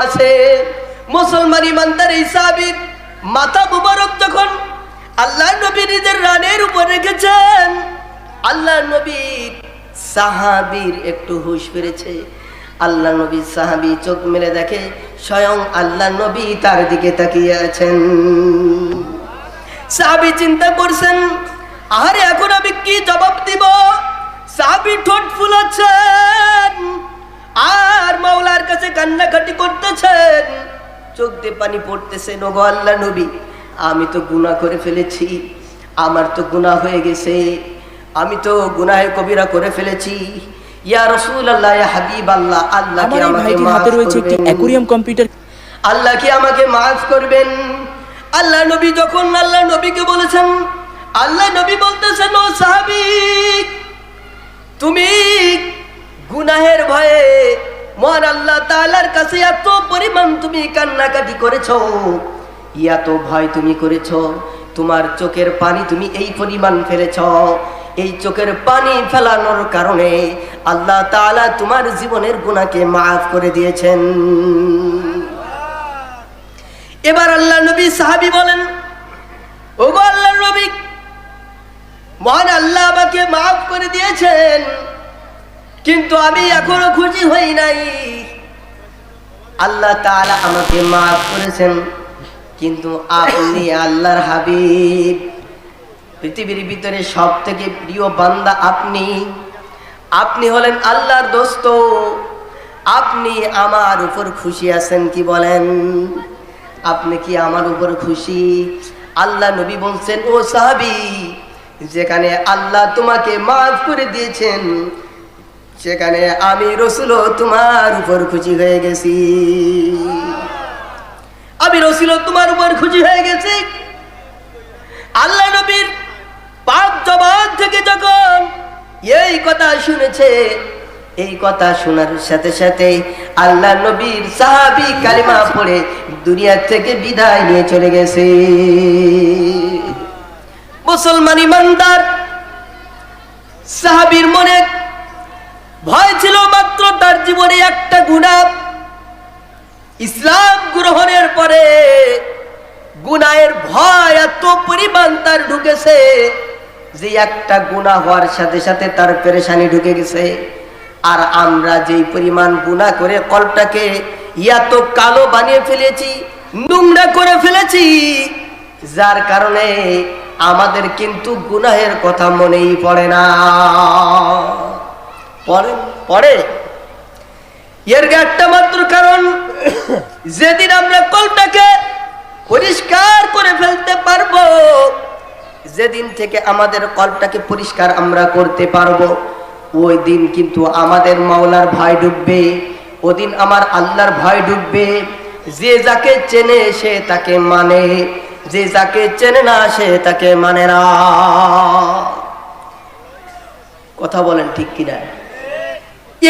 আছে মুসলমান ইমানদার এই সাহাবীর মাথা মুবারক যখন আল্লাহ নবী নিজের রানের উপর রেখেছেন, আল্লাহ নবী সাহাবীর একটু হুঁশ ফিরেছে। আল্লাহ নবী সাহাবী চোখ মেলে দেখে স্বয়ং আল্লাহ নবী তার দিকে তাকিয়ে আছেন। সাহাবী চিন্তা করছেন, আরে এখন আমি কি জবাব দিব? সাহাবী ঠোঁট ফুলাচ্ছেন আর মাওলার কাছে কান্নাকাটি করতেছেন, চোখ দিয়ে পানি পড়তেছে। ওগো আল্লাহ নবী, আমি তো গুনাহ করে ফেলেছি, আমার তো গুনাহ হয়ে গেছে, আমি তো গুনাহে কবিরা করে ফেলেছি। ইয়া রাসূলুল্লাহ, ইয়া হাবিবাল্লাহ, আল্লাহ কি আমাকে মাফ করবেন? অ্যাকোয়ারিয়াম কম্পিউটার, আল্লাহ কি আমাকে মাফ করবেন? আল্লাহ নবী যখন আল্লাহ নবীকে বলেছেন, আল্লাহ নবী বলতেছেন, ও সাহাবী, তুমি গুনাহের ভয়ে মহান আল্লাহ তাআলার কাছে এত পরিমাণ তুমি কান্নাকাটি করেছো, এত ভয় তুমি করেছো, তোমার চোখের পানি তুমি এই পরিমাণ ফেলেছো, এই চোখের পানি ফেলানোর কারণে আল্লাহ তাআলা তোমার জীবনের গুনাহকে মাফ করে দিয়েছেন। এবার আল্লাহ নবী সাহাবী বলেন, ওগো আল্লাহর নবী, মহান আল্লাহ আমাকে মাফ করে দিয়েছেন, কিন্তু আমি এখনো খুশি হই নাই। আল্লাহ তাআলা আমাকে মাফ করেছেন, কিন্তু আপনি আল্লাহর হাবিব, পৃথিবীর ভিতরে সবথেকে প্রিয় বান্দা আপনি, আপনি হলেন আল্লাহর দোস্ত, আপনি আমার উপর খুশি আছেন কি বলেন? আপনি কি আমার উপর খুশি? আল্লাহ নবী বলছেন, ও সাহাবী, যেখানে আল্লাহ তোমাকে মাফ করে দিয়েছেন, সেখানে আমি রাসূলও তোমার উপর খুশি হয়ে গেছি, আমি রাসূলও তোমার উপর খুশি হয়ে গেছি। আল্লাহ নবীর পাক জবান থেকে যখন এই কথা শুনেছে, এই কথা শোনার সাথে সাথে আল্লাহ নবীর সাহাবী কালিমা পড়ে দুনিয়া থেকে বিদায় নিয়ে চলে গেছে। মুসলমান ইমানদার সাহাবীর মনে ভয় ছিল মাত্র তার জীবনে একটা গুনাহ। ইসলাম গ্রহণের পরে গুনাহের ভয় এত পরিমাণ তার ঢুকেছে যে একটা গুনাহ হওয়ার সাথে সাথে তার পেরেশানি ঢুকে গেছে। আর আমরা যেই পরিমাণ গুনাহ করে কলটাকে এত কালো বানিয়ে ফেলেছি, নোংরা করে ফেলেছি, যার কারণে আমাদের কিন্তু গুনাহের কথা মনেই পড়ে না। পড়ে এর একটা মাত্র কারণ, যেদিন আমরা কলটাকে পরিষ্কার করে ফেলতে পারবো, যেদিন থেকে আমাদের কলটাকে পরিষ্কার আমরা করতে পারবো, ওই দিন কিন্তু আমাদের মাওলার ভয় ডুববে, ওদিন আমার আল্লাহর ভয় ডুববে। যে যাকে চেনে সে তাকে মানে, যে যাকে চেনে না সে তাকে মানে না। কথা বলেন ঠিক কিনা?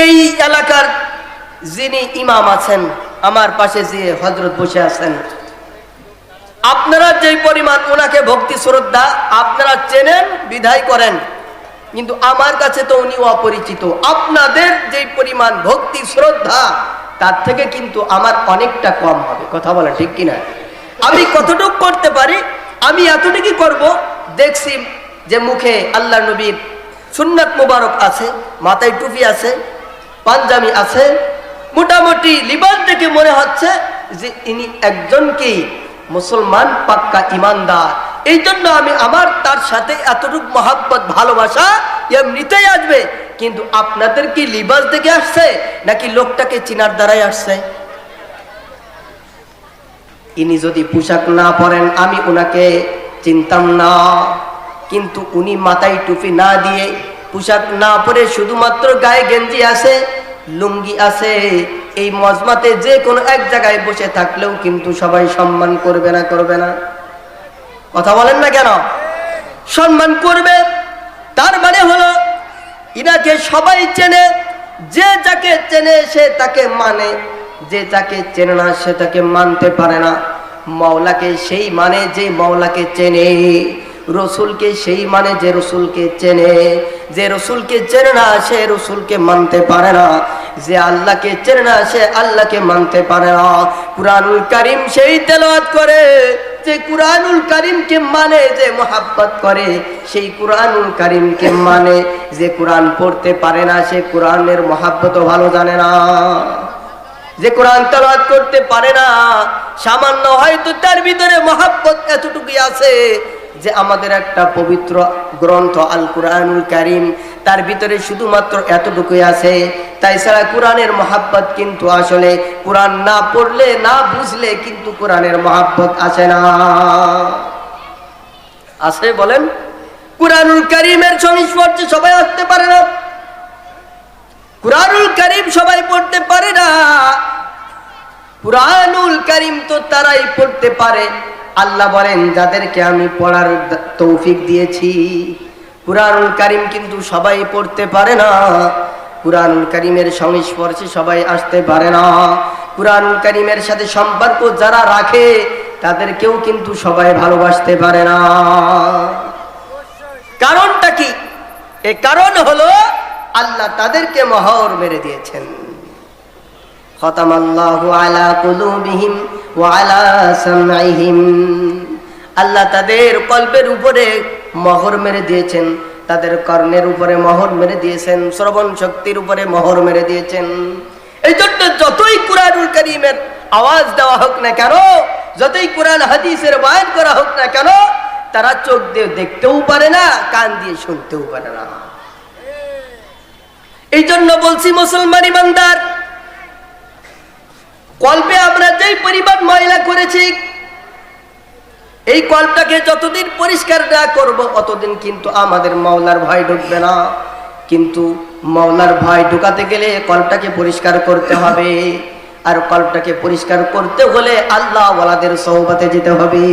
এই এলাকার যিনি ইমাম আছেন, আমার পাশে যে হযরত বসে আছেন, আপনারা যে পরিমাণ ওনাকে ভক্তি শ্রদ্ধা আপনারা চেনেন বিধায় করেন, কিন্তু আমার কাছে তো উনি অপরিচিত। আপনাদের যে পরিমাণ ভক্তি শ্রদ্ধা তার থেকে কিন্তু আমার অনেকটা কম হবে। কথা বলা ঠিক কিনা? আমি কতটুকু করতে পারি, আমি এতটুকুই করব। দেখছি যে মুখে আল্লাহ নবীর সুন্নাত মুবারক আছে, মাথায় টুপি আছে, পাঞ্জাবি আছে, মোটামুটি লিবাস দেখে মনে হচ্ছে যে ইনি একজনকেই মুসলমান পাক্কা ইমানদার। এই জন্য আমি আমার তার সাথে এতটুকু মহাব্বত ভালোবাসা এমনিতেই আসবে। কিন্তু আপনাদের কি লিবাস দেখে আসছে নাকি লোকটাকে চিনার দ্বারাই আসছে? ইনি যদি পোশাক না পরেন আমি ওনাকে চিনতাম না, কিন্তু উনি মাথায় টুপি না দিয়ে, পোশাক না পরে শুধুমাত্র গায়ে গেঞ্জি আছে, লুঙ্গি আছে, এই মজমাতে যে কোনো এক জায়গায় বসে থাকলেও কিন্তু সবাই সম্মান করবে না? করবে না? কথা বলেন না কেন? সম্মান করবে। তার মানে হলো ইনাকে সবাই চেনে, যে যাকে চেনে সে তাকে মানে, যে যাকে চেনে না সে তাকে মানতে পারে না। মাওলাকে সেই মানে যে মাওলাকে চেনে। রসুলকে সেই মানে যে রসুলকে চেনে, যে রসুলকে চেনে না সে রসুলকে মানতে পারে না, যে আল্লাহকে চেনে না সে আল্লাহকে মানতে পারে না। কুরআনুল কারীম সেই তেলাওয়াত করে যে কুরআনুল কারীমকে মানে, যে মোহাব্বত করে সেই কুরআনুল কারীমকে মানে। যে কোরআন পড়তে পারে না সে কোরআনের মোহাব্বতও ভালো জানে না। যে কোরআন তেলাওয়াত করতে পারে না, সামান্য হয়তো তার ভিতরে মোহাব্বত এতটুকুই আছে যে আমাদের একটা পবিত্র গ্রন্থ আল কুরআনুল কারীম, তার ভিতরে শুধুমাত্র এতটুকুই আছে। তাই ছাড়া কোরআনের মোহাব্বত কিন্তু আসলে কোরআন না পড়লে না বুঝলে কিন্তু কোরআনের মোহাব্বত আসে না। আছে বলেন? কুরআনুল কারীমের সংস্পর্শে সবাই আসতে পারে না, কুরআনুল কারীম সবাই পড়তে পারে না। কুরআনুল কারীম তো তারাই পড়তে পারে, আল্লাহ বলেন যাদেরকে আমি পড়ার তৌফিক দিয়েছি। কুরআনুল কারীম কিন্তু সবাই পড়তে পারে না, কুরআনুল কারীমের সংস্পর্শে সবাই আসতে পারে না। কুরআনুল কারীমের সাথে সম্পর্ক যারা রাখে তাদেরকেও কিন্তু সবাই ভালোবাসতে পারে না। কারণটা কি? এই কারণ হলো আল্লাহ তাদেরকে মোহর মেরে দিয়েছেন। খতামাল্লাহু আলা কুলুবিহিম ওয়া আলা সামঈহিম, আল্লাহ তাদের কলবের উপরে মোহর মেরে দিয়েছেন, তাদের কর্ণের উপরে মোহর মেরে দিয়েছেন, শ্রবণ শক্তির উপরে মোহর মেরে দিয়েছেন। এই জন্য যতই কুরআনুল কারীমের আওয়াজ দেওয়া হোক না কেন, যতই কোরআন হাদিসের বয়ান করা হোক না কেন, তারা চোখ দিয়ে দেখতেও পারে না, কান দিয়ে শুনতেও পারে না। এই জন্য বলছি মুসলমান ইমানদার, কল্পে আমরা যেই পরিমাণ ময়লা করেছি, এই কল্পটাকে যতদিন পরিষ্কার না করব অতদিন কিন্তু আমাদের মাওলার ভয় ঢুকবে না। কিন্তু মাওলার ভয় ঢুকাতে গেলে কল্পটাকে পরিষ্কার করতে হবে, আর কল্পটাকে পরিষ্কার করতে হলে আল্লাহ ওয়ালাদের সোহবতে যেতে হবে,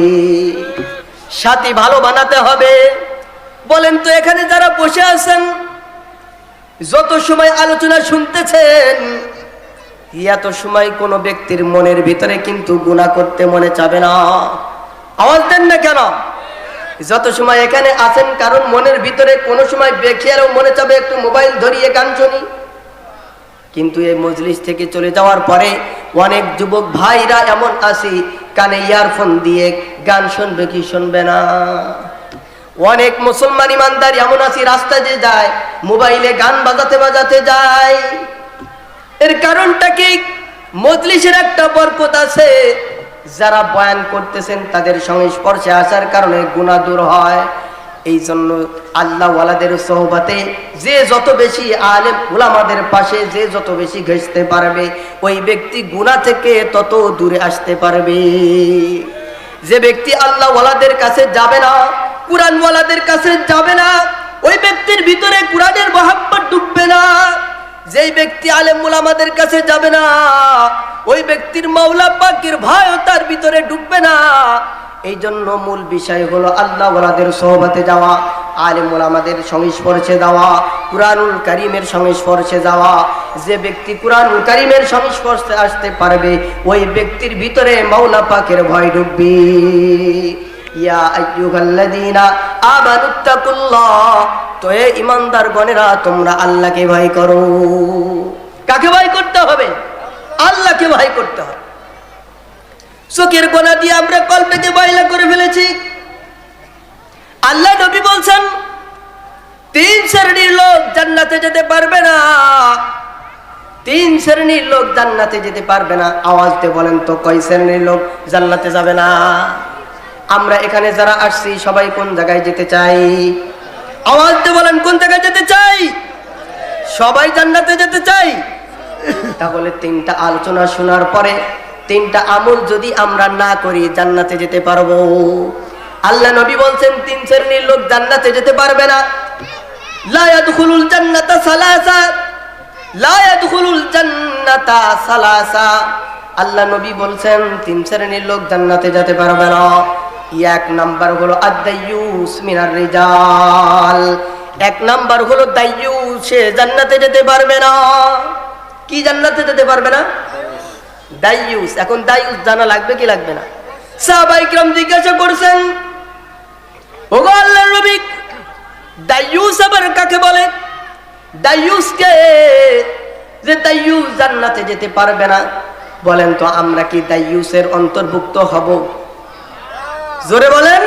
সাথী ভালো বানাতে হবে। বলেন তো এখানে যারা বসে আছেন, যত সময় আলোচনা শুনতেছেন, এত সময় কোনো ব্যক্তির মনের ভিতরে কিন্তু গুনাহ করতে মনে চাবে না? আওয়াজ দেন না কেন? যত সময় এখানে আছেন, কারণ মনের ভিতরে কোনো সময় বেখিয়ারও মনে চাবে একটু মোবাইল ধরিয়ে গান শুনি। কিন্তু এই মজলিস থেকে চলে যাওয়ার পরে অনেক যুবক ভাইরা এমন আছে কানে ইয়ারফোন দিয়ে গান শুনবে কি শুনবে না। অনেক মুসলমান ইমানদার এমন আছে রাস্তায় যে যায় মোবাইলে গান বাজাতে বাজাতে যায়। এর কারণটা কি? মজলিসের একটা বরকত আছে, যারা বয়ান করতেছেন তাদের সংস্পর্শে আসার কারণে গুনাহ দূর হয়। এই জন্য আল্লাহ ওয়ালাদের সোহবতে যে যত বেশি আলেম উলামাদের পাশে যে যত বেশি ঘেঁষতে পারবে, ওই ব্যক্তি গুনাহ থেকে তত দূরে আসতে পারবে। যে ব্যক্তি আল্লাহ ওয়ালাদের কাছে যাবে না, কুরআন ওয়ালাদের কাছে যাবে না, ওই ব্যক্তির ভিতরে কুরআনের মহব্বত ঢুকবে না। যেই ব্যক্তি আলেম উলামাদের কাছে যাবে না, ওই ব্যক্তির মাওলা পাকের ভয় তার ভিতরে ঢুকবে না। এই জন্য মূল বিষয় হলো আল্লাহ ওয়ালাদের সোহবতে যাওয়া, আলেম উলামাদের সংস্পর্শে যাওয়া, কুরআনুল কারীমের সংস্পর্শে যাওয়া। যে ব্যক্তি কুরআনুল কারীমের সংস্পর্শে আসতে পারবে, ওই ব্যক্তির ভিতরে মাওলা পাকের ভয় ঢুকবে। ইয়া আইয়ুহাল্লাযীনা আমানুত্তাকুল্লাহ, তো হে ঈমানদার গণেরা তোমরা আল্লাহকে ভয় করো। কাকে ভয় করতে হবে? আল্লাহকে ভয় করতে হবে। চোখের কোনা দিয়ে আমরা কল্পটাকে ময়লা করে ফেলেছি। আল্লাহ নবী বলছেন 3 শ্রেণীর লোক জান্নাতে যেতে পারবে না, 3 শ্রেণীর লোক জান্নাতে যেতে পারবে না। আওয়াজ দিয়ে বলেন তো কয় শ্রেণীর লোক জান্নাতে যাবে না? আমরা এখানে যারা আসছি সবাই কোন জায়গায় যেতে চাই? আওয়াজ দিয়ে বলেন কোন জায়গায় যেতে চাই? সবাই জান্নাতে যেতে চাই। তাহলে 3টা আলোচনা শোনার পরে 3টা আমল যদি আমরা না করি জান্নাতে যেতে পারবো? আল্লাহ নবী বলছেন 3 শ্রেণীর লোক জান্নাতে যেতে পারবে না। লা ইয়াদখুলুল জান্নাতা সালাসা, লা ইয়াদখুলুল জান্নাতা সালাসা। আল্লাহ নবী বলছেন 3 শ্রেণীর লোক জান্নাতে যেতে পারবে না। 1 নাম্বার হলো আদ-দাইয়ুস মিনার রিজাল, 1 নাম্বার হলো দাইয়ুস, সে জান্নাতে যেতে পারবে না। কি জান্নাতে যেতে পারবে না? দাইয়ুস। এখন দাইয়ুস জানা লাগবে কি লাগবে না? সাহাবায়ে কিরাম জিজ্ঞাসা করছেন ওগো আল্লাহর নবী, দাইয়ুস আবার কাকে বলে? দাইয়ুসকে, যে দাইয়ুস জান্নাতে যেতে পারবে না, বলেন তো আমরা কি দাইয়ুসের অন্তর্ভুক্ত হব? জোরে বলেন।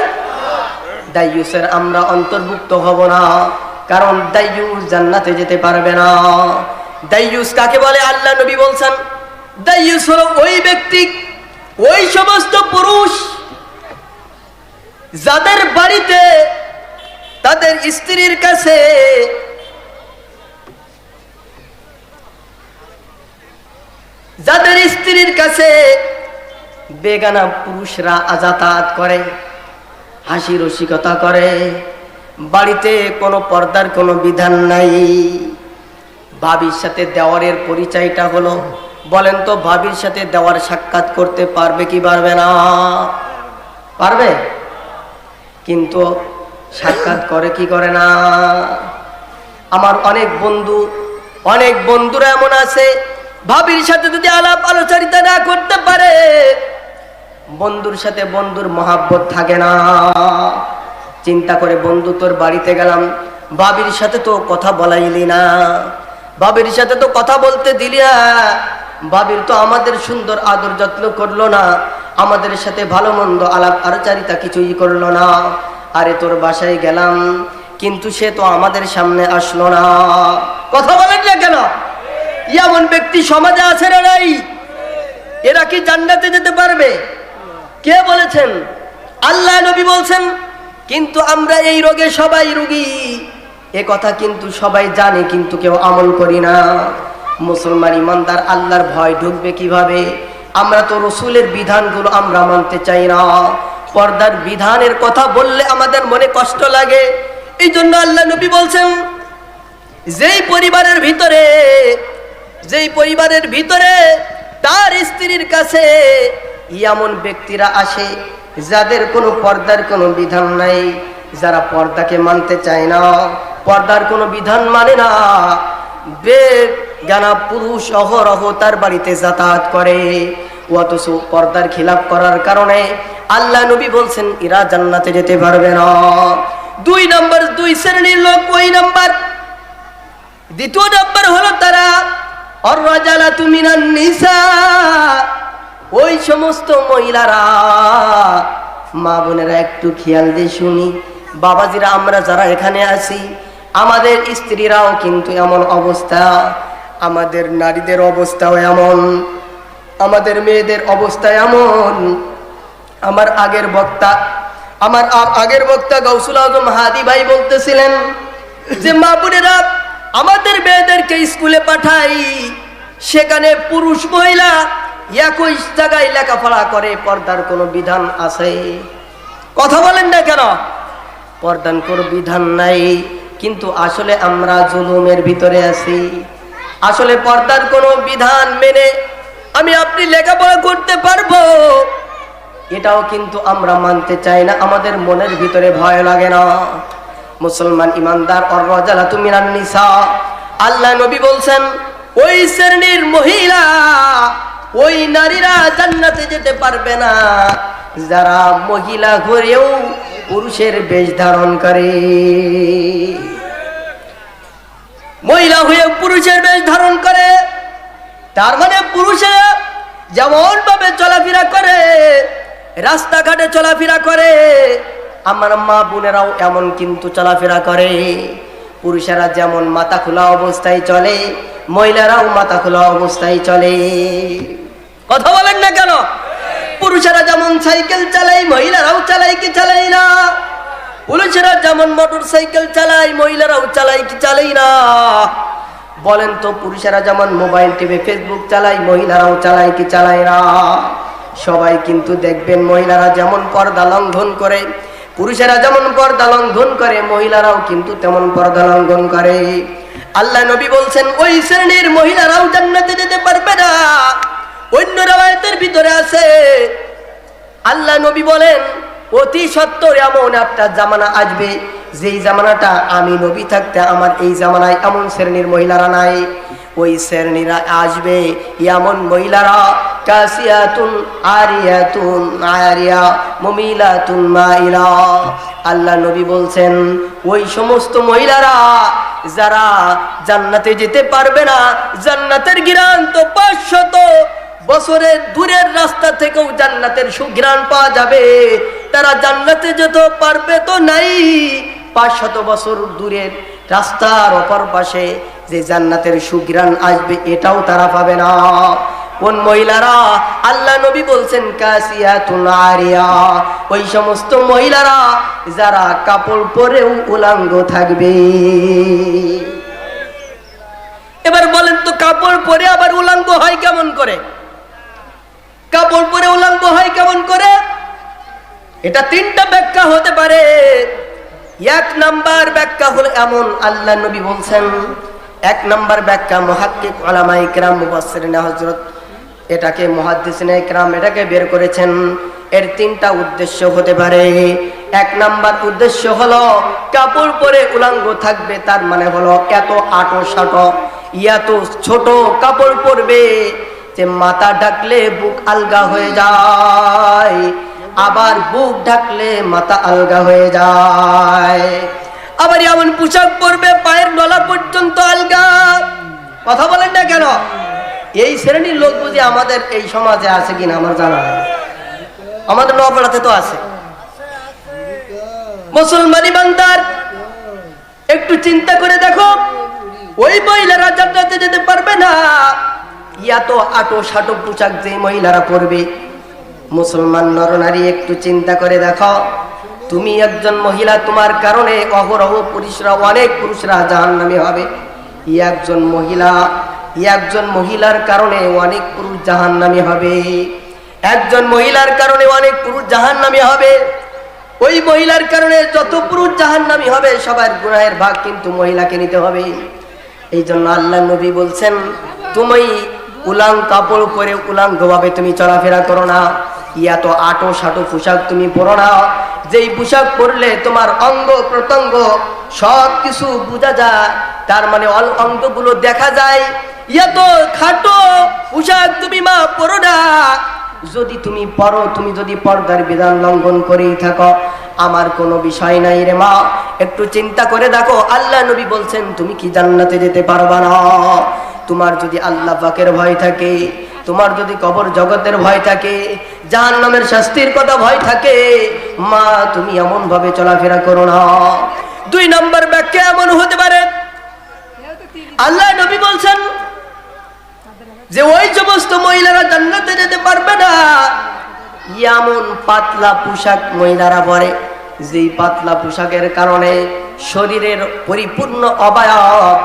দাইয়ুসের আমরা অন্তর্ভুক্ত হব না, কারণ দাইয়ুস জান্নাতে যেতে পারবে না। দাইয়ুস কাকে বলে? আল্লাহ নবী বলছেন, দাইয়ুস হলো ওই ব্যক্তি, ওই সমস্ত পুরুষ যাদের বাড়িতে তাদের স্ত্রীর কাছে বেগানা পুরুষরা যাতায়াত করে, হাসি রসিকতা করে, বাড়িতে কোনো পর্দার কোনো বিধান নাই। ভাবির সাথে দেওয়ারের পরিচয়টা হলো, বলেন তো ভাবির সাথে দেওয়ার সাক্ষাৎ করতে পারবে কি পারবে না? পারবে, কিন্তু সাক্ষাৎ করে কি করে না? আমার অনেক বন্ধুরা এমন আছে, ভাবির সাথে যদি আলাপ আলোচনা না করতে পারে, বন্ধুর সাথে বন্ধুর মহাব্বত থাকে না। চিন্তা করে, বন্ধু তোর বাড়িতে গেলাম, ভাবির সাথে তো কথা বলাইলি না, ভাবির সাথে তো কথা বলতে দিলি না, ভাবির তো আমাদের সুন্দর আদর যত্ন করলো না, আমাদের সাথে ভালো মন্দ আলাপ আলোচনা কিছুই করলো না। আরে তোর বাসায় গেলাম, কিন্তু সে তো আমাদের সামনে আসলো না। কথা বলেন না কেন? এমন ব্যক্তি সমাজে আছে না নাই? এরা কি জান্নাতে যেতে পারবে? কে বলেছেন? আল্লাহ নবী বলছেন। কিন্তু আমরা এই রোগে সবাই রোগী, এ কথা কিন্তু সবাই জানে, কিন্তু কেউ আমল করি না। মুসলমান ইমানদার আল্লাহর ভয় ঢুকবে কিভাবে? আমরা তো রসুলের বিধানগুলো আমরা মানতে চাই না। পর্দার বিধানের কথা বললে আমাদের মনে কষ্ট লাগে। এই জন্য আল্লাহ নবী বলছেন, যেই পরিবারের ভিতরে তার স্ত্রীর কাছে এমন ব্যক্তিরা আসে যাদের কোনো পর্দার কোনো বিধান নাই, যারা পর্দাকে মানতে চায় না, পর্দার কোনো বিধান মানে না, বেগানা পুরুষ অহরহ তার বাড়িতে যাতায়াত করে, অথচ পর্দার খিলাফ করার কারণে আল্লাহ নবী বলছেন এরা জান্নাতে যেতে পারবে না। দুই শ্রেণীর লোক ওই নাম্বার। দ্বিতীয় নাম্বার হলো তারা আর-রাজালাতু মিনান নিসা, ওই সমস্ত মহিলারা। মা বোনেরা একটু খেয়াল দিয়ে শুনি, বাবাজিরা আমরা যারা এখানে আছি, আমাদের স্ত্রীরাও কিন্তু এমন অবস্থা, আমাদের নারীদের অবস্থাও এমন, আমাদের মেয়েদের অবস্থা এমন। আমার আগের বক্তা গাউসুল আজম হাদি ভাই বলতেছিলেন যে মা বোনেরা আমাদের মেয়েদেরকে স্কুলে পাঠাই, সেখানে পুরুষ মহিলা একই জায়গায় লেখাপড়া করে, পর্দার কোনো বিধান আছে? কথা বলেন না কেন? পর্দার কোনো বিধান নাই, কিন্তু আসলে আমরা জুলুমের ভিতরে আছি। আসলে পর্দার কোনো বিধান মেনে আমি আপনি লেখাপড়া করতে পারবো, এটাও কিন্তু আমরা মানতে চাই না, আমাদের মনের ভিতরে ভয় লাগে না। মুসলমান ইমানদার আর-রাজালাতু মিনান নিসা, আল্লাহ নবী বলছেন ওই শ্রেণীর মহিলা, ওই নারীরা জান্নাতে যেতে পারবে না যারা মহিলা হয়েও পুরুষের বেশ ধারণ করে। মহিলা হয়ে পুরুষের বেশ ধারণ করে, তার মানে পুরুষেরা যেমন ভাবে চলাফেরা করে, রাস্তাঘাটে চলাফেরা করে, আমার মা বোনেরাও এমন কিন্তু চলাফেরা করে। পুরুষেরা যেমন মাথা খোলা অবস্থায় চলে, মহিলারাও মাথা খোলা অবস্থায় চলে। কথা বলেন না কেন? পুরুষেরা যেমন সাইকেল চালায়, মহিলারাও চালায় কি চালায় না? পুরুষেরা যেমন মোটর সাইকেল চালায়, মহিলারাও চালায় কি চালায় না? বলেন তো, পুরুষেরা যেমন মোবাইল টিভি ফেসবুক চালায়, মহিলারাও চালায় কি চালায় না? সবাই কিন্তু দেখবেন মহিলারা যেমন পর্দা লঙ্ঘন করে, পুরুষেরা যেমন পর্দা লঙ্ঘন করে, মহিলারাও কিন্তু তেমন পর্দা লঙ্ঘন করে। আল্লাহ নবী বলছেন ওই শ্রেণীর মহিলারাও জান্নাতে যেতে পারবে না। অন্য রাওয়ায়াতের ভিতরে আছে, আল্লাহ নবী বলেন অতি সত্বর এমন একটা জামানা আসবে, যেই জামানাটা আমি নবী থাকতে আমার এই জামানায় এমন শ্রেণীর মহিলারা নাই। ওই শ্রেণীরা আসবে এমন মহিলারা কাসিয়াতুন আরিয়াতুন আরিয়া মুমিলাতুন মাইলা। আল্লাহ নবী বলছেন ওই সমস্ত মহিলারা যারা জান্নাতে যেতে পারবে না, জান্নাতের ঘ্রাণ তো 500 বছরের দূরের রাস্তা থেকেও জান্নাতের সুঘ্রাণ পাওয়া যাবে, তারা জান্নাতে যেতে পারবে তো নাই। 500 বছর দূরের রাস্তার অপর পাশে যে জান্নাতের সুঘ্রাণ আসবে এটাও তারা পাবে না। কোন মহিলারা? আল্লাহ নবী বলছেন কাসিয়াতুন আরিয়া, ওই সমস্ত মহিলারা যারা কাপড় পরেও উলঙ্গ থাকবে। এবার বলেন তো কাপড় পরে আবার উলঙ্গ হয় কেমন করে? কাপড় পরে উলঙ্গ হয় কেমন করে? এটা 3টা ব্যাখ্যা হতে পারে। 1 নাম্বার ব্যাখ্যা হলো এমন, আল্লাহ নবী বলছেন 1 নাম্বার ব্যাখ্যা মুহাক্কিক উলামায়ে কিরাম মুফাসসিরিন হযরত এটাকে মুহাদ্দিসিনে কিরাম এটাকে বের করেছেন। এর 3টা উদ্দেশ্য হতে পারে। 1 নাম্বার উদ্দেশ্য হলো কাপড় পরে উলঙ্গ থাকবে, তার মানে হলো এত আটো সাটো এত ছোট কাপড় পরবে যে মাথা ঢাকলে বুক আলগা হয়ে যায়, আবার বুক ঢাকলে মাথা আলগা হয়ে যায়। আবার এমন পোশাক পরবে পায়ের নলা পর্যন্ত আলগা। কথা বলেন না কেন? এই শ্রেণীর লোক বুঝি আমাদের এই সমাজে আছে কিনা আমার জানা নেই। আমাদের নওপাড়াতে তো আছে। মুসলমানি বান্দার একটু চিন্তা করে দেখো, ওই মহিলারা জান্নাতে যেতে পারবে না। এত আটো সাটো পোশাক যে মহিলারা পরবে, মুসলমান নরনারী একটু চিন্তা করে দেখো, তুমি একজন মহিলা, তোমার কারণে অহরহ অনেক পুরুষরা জাহান্নামী হবে। একজন মহিলার কারণে অনেক পুরুষ জাহান্নামী হবে। একজন মহিলার কারণে অনেক পুরুষ জাহান্নামী হবে। ওই মহিলার কারণে যত পুরুষ জাহান্নামী হবে সবার গুনাহের ভাগ কিন্তু মহিলাকে নিতে হবে। এই জন্য আল্লাহ নবী বলছেন তুমি কাপড় পরে উলঙ্গ ভাবে তুমি চলাফেরা করো না, এত আটো সাটো পোশাক তুমি পরো না, যেই পোশাক পরলে তোমার অঙ্গ প্রত্যঙ্গ সব কিছু বোঝা যায়, তার মানে অঙ্গগুলো দেখা যায়। এত খাটো পোশাক তুমি মা পরো না। যদি তুমি পরো, তুমি যদি পর্দার বিধান লঙ্ঘন করেই থাকো, আমার কোনো বিষয় নাই রে মা। একটু চিন্তা করে দেখো, আল্লাহ নবী বলছেন তুমি কি জান্নাতে যেতে পারবা না? তোমার যদি আল্লাহ পাকের ভয় থাকে, তোমার যদি কবর জগতের ভয় থাকে, জাহান্নামের শাস্তির কথা ভয় থাকে, মা তুমি এমন ভাবে চলাফেরা করো না। 2 নম্বর ব্যাখ্যা এমন হতে পারে, আল্লাহ নবী বলছেন যে ওই সমস্ত মহিলারা জান্নাতে যেতে পারবে না এমন পাতলা পোশাক মহিলারা পরে, যেই পাতলা পোশাকের কারণে শরীরের পরিপূর্ণ অবয়ব,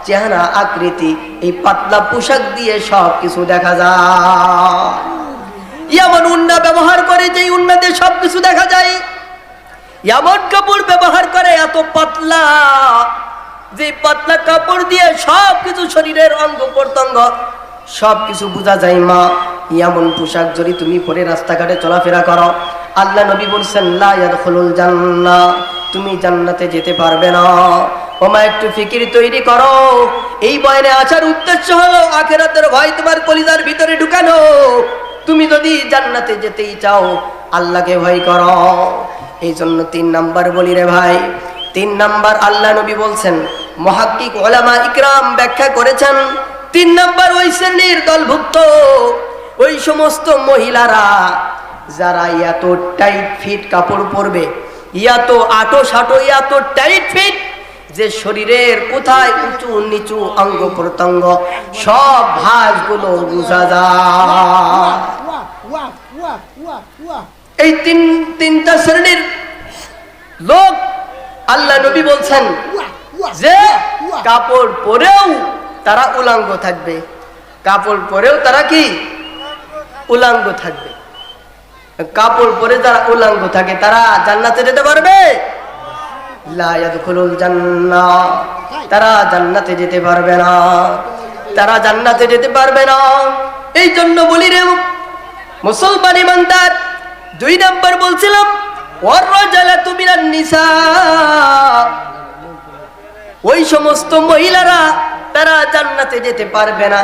চেহারা, আকৃতি এই পাতলা পোশাক দিয়ে সব কিছু দেখা যায়। এমন উন্না ব্যবহার করে যেই উন্নাতে সব কিছু দেখা যায়, এমন কাপড় ব্যবহার করে এত পাতলা, যে পাতলা কাপড় দিয়ে সব কিছু শরীরের অঙ্গ প্রত্যঙ্গ সব কিছু বোঝা যায়। মা এমন পোশাক যদি তুমি পরে রাস্তাঘাটে চলাফেরা করো, আল্লাহ নবী বলছেন লা ইয়াদখুলুল জান্নাহ, তুমি জান্নাতে যেতে পারবে না। ওমা একটু ফিকির তৈরি করো। এই বয়ানে আসার উদ্দেশ্য হলো আখিরাতের ভয় তোমার কলিজার ভিতরে ঢুকানো। তুমি যদি জান্নাতে যেতেই চাও আল্লাহকে ভয় করো। এই জন্য 3 নাম্বার বলি রে ভাই, 3 নাম্বার আল্লাহ নবী বলছেন, মুহাক্কিক উলামা ইকরাম ব্যাখ্যা করেছেন 3 নাম্বার ওই শ্রেণীর দলভুক্ত ওই সমস্ত মহিলারা যারা এত টাইট ফিট কাপড় পরবে, এত আটো সাটো, এত টাইট ফিট যে শরীরের কোথায় উঁচু নিচু অঙ্গ প্রত্যঙ্গ সব ভাঁজগুলো বোঝা যায়। এই 3টা শ্রেণীর লোক আল্লাহ নবী বলছেন যে কাপড় পরেও তারা উলঙ্গ থাকবে। কাপড় পরেও তারা কি উলঙ্গ থাকবে। কাপড় পরে যারা উলঙ্গ থাকে তারা জান্নাতে যেতে পারবে? লা ইয়াদখুলুল জান্নাহ, তারা জান্নাতে যেতে পারবে না, তারা জান্নাতে যেতে পারবে না। এই জন্য বলি রে মুসলমান ইমানদার, 2 নাম্বার বলছিলাম ওয়াররাজালাতু মিনান নিসা, ওই সমস্ত মহিলারা তারা জান্নাতে যেতে পারবে না।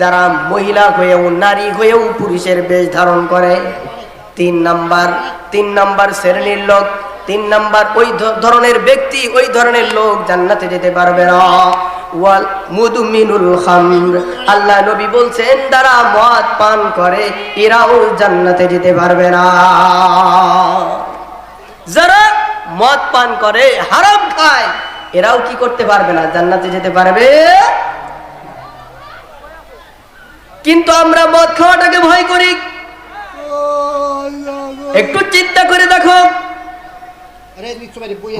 যারা মহিলা হয়েও নারী হয়েও পুরুষের বেশ ধারণ করে, তিন নাম্বার শ্রেণীর লোক, 3 নাম্বার ওই ধরনের ব্যক্তি, ওই ধরনের লোক জান্নাতে যেতে পারবে না। ওয়াল মুদমিনুল খামর, আল্লাহ নবী বলছেন যারা মদ পান করে এরাও জান্নাতে যেতে পারবে না। যারা মদ পান করে, হারাম খায়, এরাও কি করতে পারবে না? জান্নাতে যেতে পারবে। কিন্তু আমরা মদ খাওয়াটাকে ভয় করি। একটু চিন্তা করে দেখো,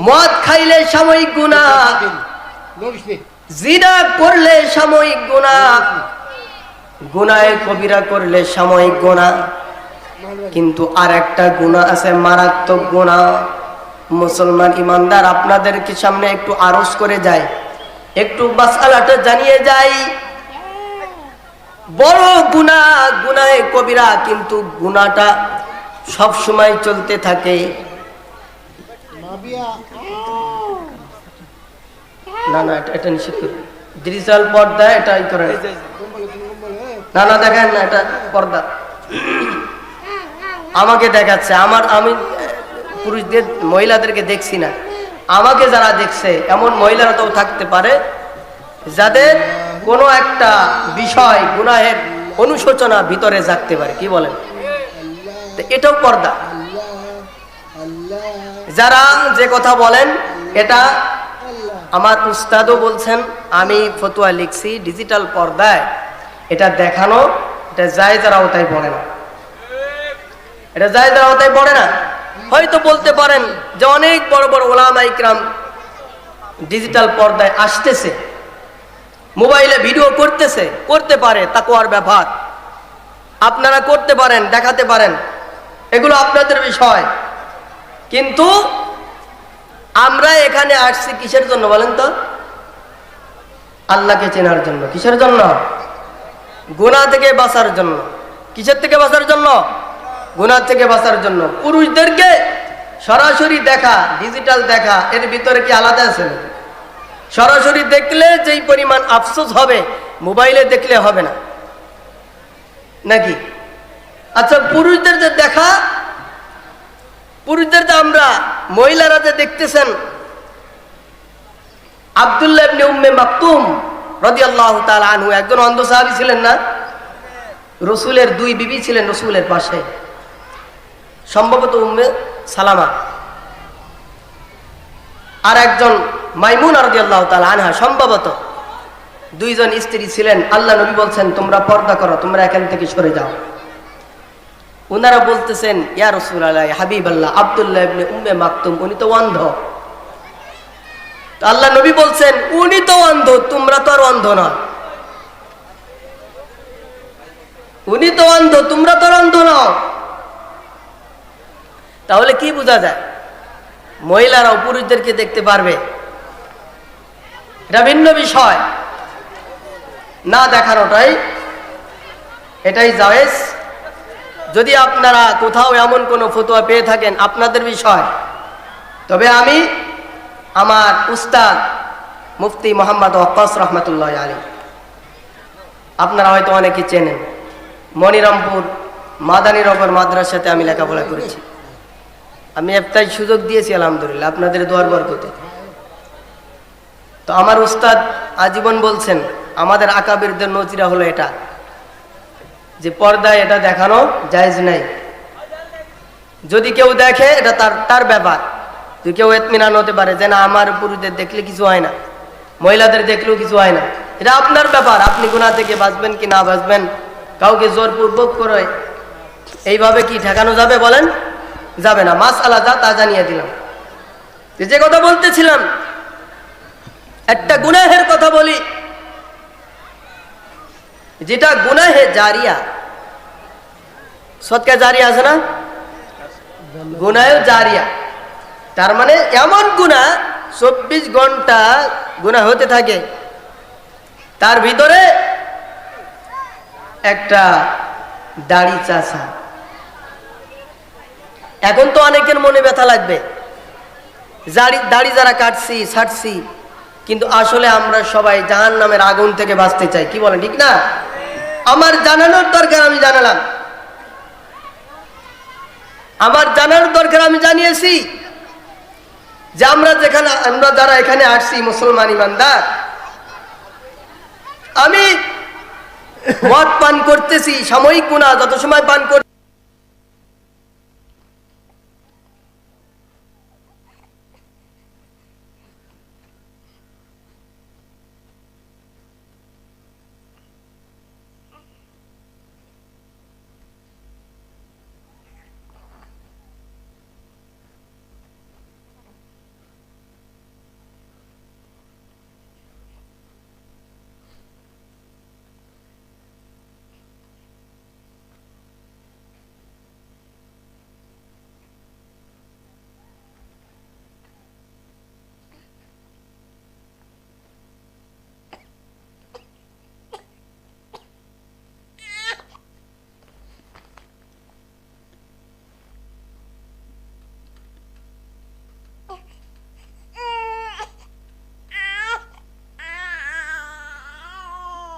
মদ খাইলে সাময়িক গুনাহ, জিনা করলে সাময়িক গুনাহ, গুনাহে কবিরা করলে সাময়িক গুনাহ, কিন্তু আর একটা গুনাহ আছে, মারাত্মক গুনাহ। মুসলমান ইমানদার আপনাদেরকে সামনে একটু আরজ করে যায়, একটু মাসআলাটা জানিয়ে যাই। বড় গুনাহ, গুনাহে কবিরা, কিন্তু গুনাহটা সব সময় চলতে থাকে। না না, এটা নিষেধ করে ডিজিটাল পর্দা, এটাই করে না। না দেখেন না, এটা পর্দা আমাকে দেখাচ্ছে। আমি পুরুষদের, মহিলাদেরকে দেখছি না, আমাকে যারা দেখছে এমন মহিলারা তো থাকতে পারে যাদের কোনো একটা বিষয় গুনাহের অনুশোচনা ভিতরে জাগতে পারে। কি বলেন? এটাও পর্দা। যারা যে কথা বলেন, এটা আমার উস্তাদও বলছেন, আমি ফতোয়া লিখছি, ডিজিটাল পর্দায় এটা দেখানো, এটা জায়েজের আওতায় পড়ে না। এটা জায়েজের আওতায় পড়ে না। হয়তো বলতে পারেন যে অনেক বড় বড় ওলামা ইকরাম ডিজিটাল পর্দায় আসতেছে, মোবাইলে ভিডিও করতেছে, করতে পারে, তাকওয়ার ব্যাপার, আপনারা করতে পারেন, দেখাতে পারেন, এগুলো আপনাদের বিষয়। কিন্তু আমরা এখানে আসছি কিসের জন্য বলেন তো? আল্লাহকে চেনার জন্য। কিসের জন্য? গুনাহ থেকে বাঁচার জন্য। কিসের থেকে বাঁচার জন্য? গুনাহ থেকে বাঁচার জন্য। পুরুষদেরকে সরাসরি দেখা, ডিজিটাল দেখা, এর ভিতরে কি আলাদা আছে? সরাসরি দেখলে যেই পরিমাণ আফসোস হবে, মোবাইলে দেখলে হবে না নাকি? আচ্ছা, পুরুষদের যে দেখা, পুরুষদের যে আমরা, মহিলারা যে দেখতেছেন, আব্দুল্লাহ ইবনে উম্মে মাকতুম রাদিয়াল্লাহু তাআলা আনহু একজন অন্ধ সাহাবী ছিলেন না? রসুলের 2 বিবি ছিলেন রসুলের পাশে, সম্ভবত উম্মে সালামা আর একজন মাইমুনা রাদিয়াল্লাহু তাআলা আনহা, সম্ভবত 2 জন স্ত্রী ছিলেন। আল্লাহ নবী বলছেন তোমরা পর্দা করো, তোমরা এখান থেকে সরে যাও। ওনারা বলতেছেন ইয়া রাসূলুল্লাহ, ইয়া হাবিবাল্লাহ, আব্দুল্লাহ ইবনে উম্মে মাকতুম উনি তো অন্ধ। তো আল্লাহ নবী বলছেন উনি তো অন্ধ, তোমরা তো আর অন্ধ না। উনি তো অন্ধ, তোমরা তো আর অন্ধ নও। তাহলে কি বোঝা যায়? মহিলারাও পুরুষদেরকে দেখতে পারবে, এটা ভিন্ন বিষয়। না দেখানোটাই, এটাই জায়েজ। যদি আপনারা কোথাও এমন কোনো ফতোয়া পেয়ে থাকেন, আপনাদের বিষয়। তবে আমি আমার উস্তাদ মুফতি মোহাম্মদ ওয়াক্কাস রহমতুল্লাহ আলাইহি, আপনারা হয়তো অনেকে চেনেন, মনিরামপুর মাদানীনগর মাদ্রাসাতে আমি লেখাপড়া করেছি। আমি একটাই সুযোগ দিয়েছি আলহামদুলিল্লাহ, আপনাদের দোয়ার বরকতে। তো আমার উস্তাদ আজীবন বলছেন, আমাদের আকাবিরদের নজিরা হলো এটা, যে পর্দায় এটা দেখানো জায়েজ নাই। যদি কেউ দেখে এটা তার ব্যাপার। যদি কেউ ইতমিনান হতে পারে যে না, আমার পুরুষদের দেখলে কিছু হয় না, মহিলাদের দেখলেও কিছু হয় না, এটা আপনার ব্যাপার। আপনি গুনাহ থেকে বাঁচবেন কি না বাঁচবেন, কাউকে জোরপূর্বক করে এইভাবে কি ঠেকানো যাবে? বলেন, যাবে না। মাসআলা যা তা জানিয়ে দিলাম। যে কথা বলতেছিলাম, একটা গুনাহের কথা বলি, যেটা গুনাহে জারিয়া। সদকা জারিয়া আছে না? গুনাহে জারিয়া, তার মানে এমন গুনাহ 24 ঘন্টা গুনাহ হতে থাকে, তার ভিতরে একটা দাড়ি চাষা। এখন তো অনেকের মনে ব্যথা লাগবে, দাড়ি যারা কাটছি ছাড়ছি, কিন্তু আসলে আমরা সবাই জাহান্নামের আগুন থেকে বাঁচতে চাই, কি বলেন ঠিক না? আমার জানানোর দরকার, আমি জানালাম। আমার জানার দরকার, আমি জানিয়েছি যে আমরা যারা এখানে আসছি মুসলমান ইমানদার, আমি মদ পান করতেছি সাময়িক গুনাহ, যত সময় পান কর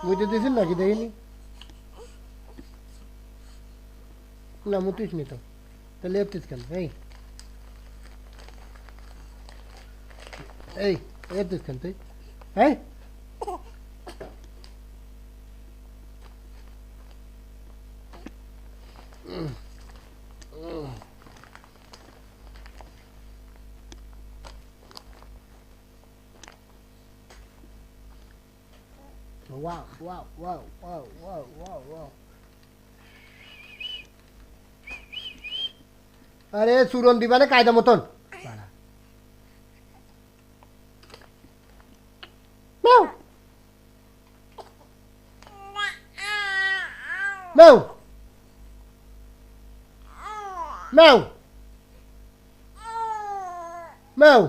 মুইতে দিয়েছেন নাকি দেখিনি? না মুতিস নি তো, তাহলে এফতিস কেন? এই এফতিস কেন তুই? হ্যাঁ wow wow wow wow wow wow wow আরে চূরণ দিবা না কায়দা মতন। Meow. Meow. Meow. Meow.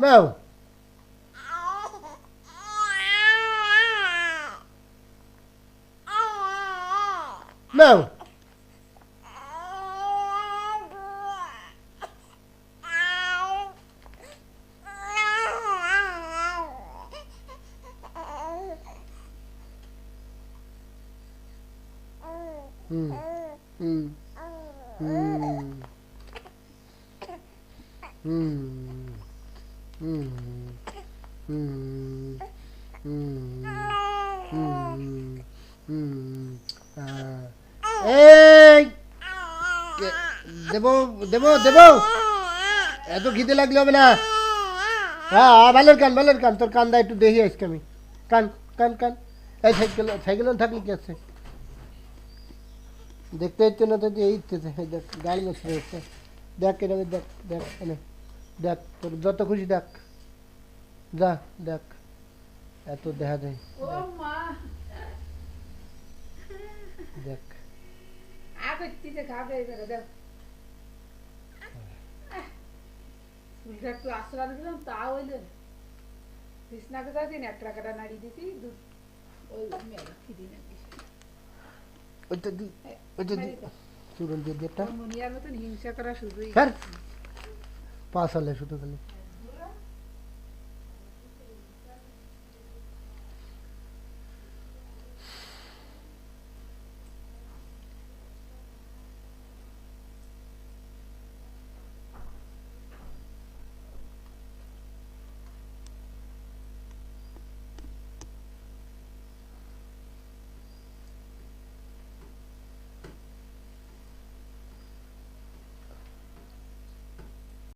Meow. Meow. Hmm. Hmm. Hmm. Hmm. Hmm. এই দেব দেব দেব, এত খিদে লাগলে হবে না। হ্যাঁ ভালোর কান তোর কান্দা একটু দেখি আজকে আমি। কান কান কান এই সাইকেল থাকলে কি আছে? দেখতে ইচ্ছে না তো এই ইচ্ছে, দেখ গাড়ি মশলা হচ্ছে, দেখ এরকম দেখ দেখ এনে দেখ, তোর যত খুশি দেখ, যা দেখ, এত দেখা যায় দেখ। একটু আশ্রা দিলাম তা হইলে কৃষ্ণাকে দিন এক টাকাটা নাড়ি দিতি ওই খিদি না ওইটা দি ওইটা দি চূড়ন দিয়ে একটা মনিয়ার মতন হিংসা করা শুধুই পাস হলে শুধু খালি